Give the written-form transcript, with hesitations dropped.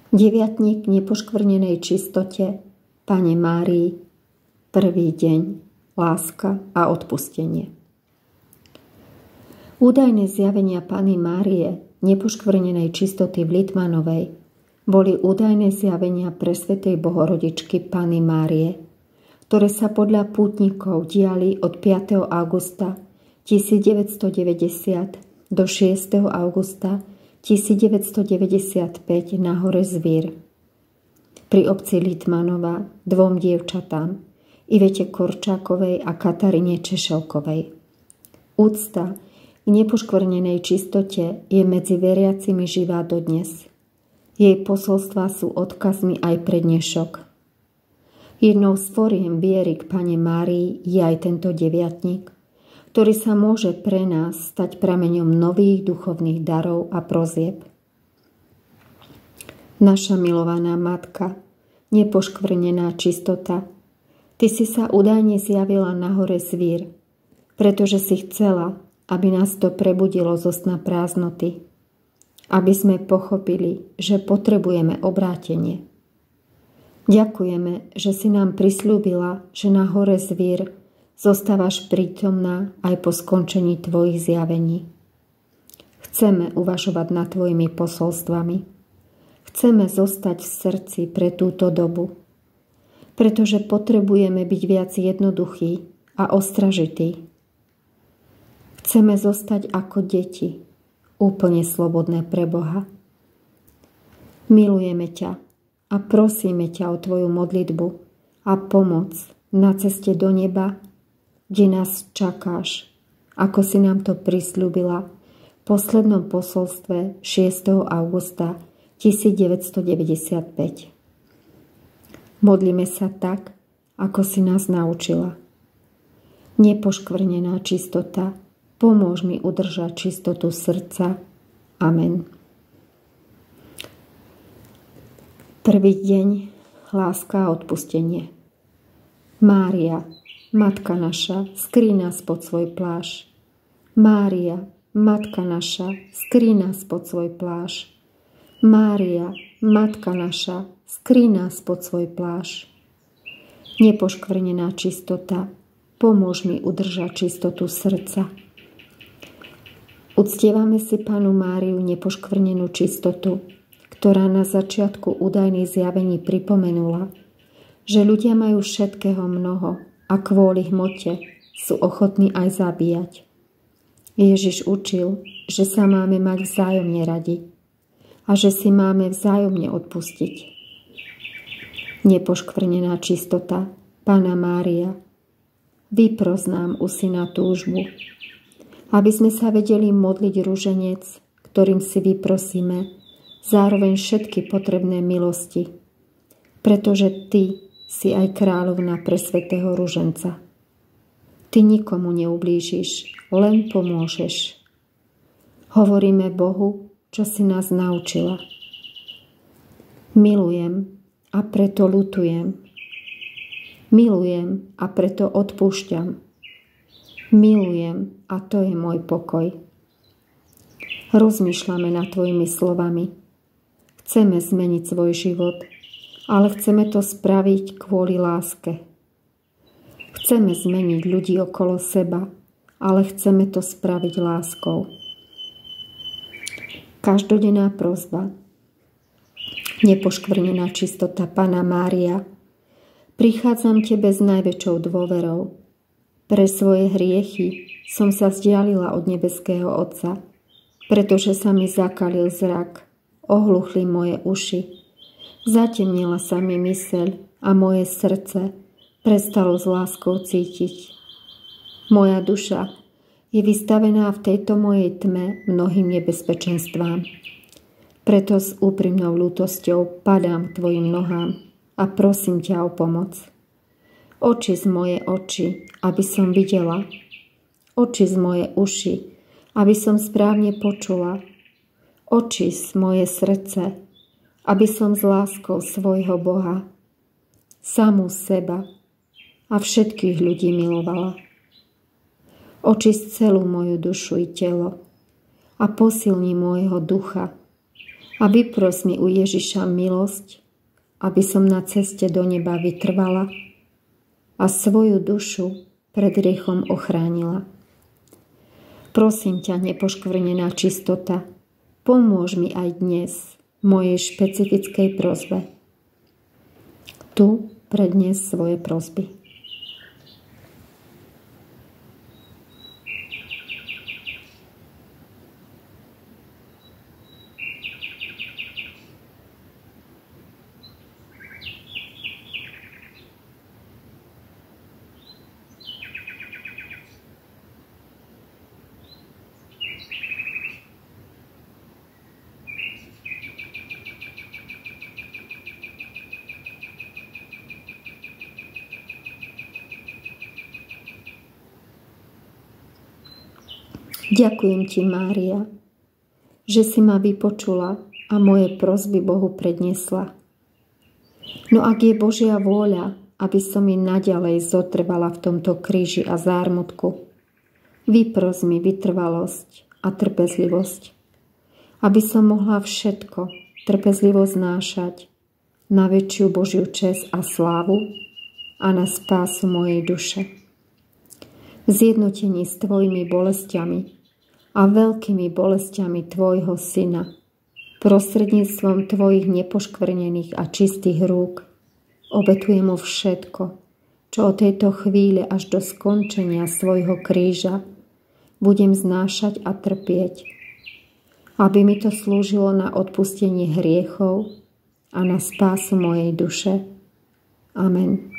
Deviatnik nepoškvrnenej čistote Pane Márii, prvý deň, láska a odpustenie. Údajné zjavenia Panny Márie, nepoškvrnenej čistoty v Litmanovej, boli údajné zjavenia presvätej Bohorodičky Panny Márie, ktoré sa podľa pútnikov diali od 5. augusta 1990 do 6. augusta 1995 na hore Zvír. Pri obci Litmanova 2 dievčatám, Ivete Korčákovej a Kataríne Češelkovej. Úcta k nepoškvrnenej čistote je medzi veriacimi živá dodnes. Jej posolstvá sú odkazmi aj pre dnešok. Jednou z foriem viery k Panne Márii je aj tento deviatnik, ktorý sa môže pre nás stať prameňom nových duchovných darov a prozieb. Naša milovaná matka, nepoškvrnená čistota, ty si sa údajne zjavila na hore Zvír, pretože si chcela, aby nás to prebudilo zo sna prázdnoty, aby sme pochopili, že potrebujeme obrátenie. Ďakujeme, že si nám prisľúbila, že na hore Zvír zostávaš prítomná aj po skončení tvojich zjavení. Chceme uvažovať nad tvojimi posolstvami. Chceme zostať v srdci pre túto dobu, pretože potrebujeme byť viac jednoduchí a ostražití. Chceme zostať ako deti, úplne slobodné pre Boha. Milujeme ťa a prosíme ťa o tvoju modlitbu a pomoc na ceste do neba, kde nás čakáš, ako si nám to prisľúbila v poslednom posolstve 6. augusta 1995. Modlíme sa tak, ako si nás naučila. Nepoškvrnená čistota, pomôž mi udržať čistotu srdca. Amen. Prvý deň, láska a odpustenie. Mária, Matka naša, skrý nás pod svoj plášť. Mária, Matka naša, skrý nás pod svoj plášť. Mária, Matka naša, skrý nás pod svoj plášť. Nepoškvrnená čistota, pomôž mi udržať čistotu srdca. Uctievame si Pannu Máriu nepoškvrnenú čistotu, ktorá na začiatku údajných zjavení pripomenula, že ľudia majú všetkého mnoho a kvôli hmote sú ochotní aj zabíjať. Ježiš učil, že sa máme mať vzájomne radi a že si máme vzájomne odpustiť. Nepoškvrnená čistota, Panna Mária, vypros nám u Syna túžbu, aby sme sa vedeli modliť ruženec, ktorým si vyprosíme zároveň všetky potrebné milosti, pretože ty si aj kráľovna presvätého ruženca. Ty nikomu neublížiš, len pomôžeš. Hovoríme Bohu, čo si nás naučila. Milujem a preto ľutujem. Milujem a preto odpúšťam. Milujem a to je môj pokoj. Rozmýšľame nad tvojimi slovami. Chceme zmeniť svoj život, ale chceme to spraviť kvôli láske. Chceme zmeniť ľudí okolo seba, ale chceme to spraviť láskou. Každodenná prosba. Nepoškvrnená čistota, Panna Mária, prichádzam tebe s najväčšou dôverou. Pre svoje hriechy som sa vzdialila od nebeského Otca, pretože sa mi zakalil zrak, ohluchli moje uši, zatemnila sa mi myseľ a moje srdce prestalo s láskou cítiť. Moja duša je vystavená v tejto mojej tme mnohým nebezpečenstvám. Preto s úprimnou ľútosťou padám k tvojim nohám a prosím ťa o pomoc. Očist moje oči, aby som videla. Očist moje uši, aby som správne počula. Očist moje srdce, aby som s láskou svojho Boha, samú seba a všetkých ľudí milovala. Očist celú moju dušu i telo a posilni môjho ducha, A vypros mi u Ježiša milosť, aby som na ceste do neba vytrvala a svoju dušu pred hriechom ochránila. Prosím ťa, nepoškvrnená čistota, pomôž mi aj dnes v mojej špecifickej prosbe. Tu predniesť svoje prosby. Ďakujem ti, Mária, že si ma vypočula a moje prosby Bohu predniesla. No ak je Božia vôľa, aby som i naďalej zotrvala v tomto kríži a zármutku, vypros mi vytrvalosť a trpezlivosť, aby som mohla všetko trpezlivo znášať na väčšiu Božiu česť a slávu a na spásu mojej duše. V zjednotení s tvojimi bolestiami a veľkými bolestiami tvojho syna, prostredníctvom tvojich nepoškvrnených a čistých rúk, obetujem mu všetko, čo od tejto chvíle až do skončenia svojho kríža budem znášať a trpieť, aby mi to slúžilo na odpustenie hriechov a na spásu mojej duše. Amen.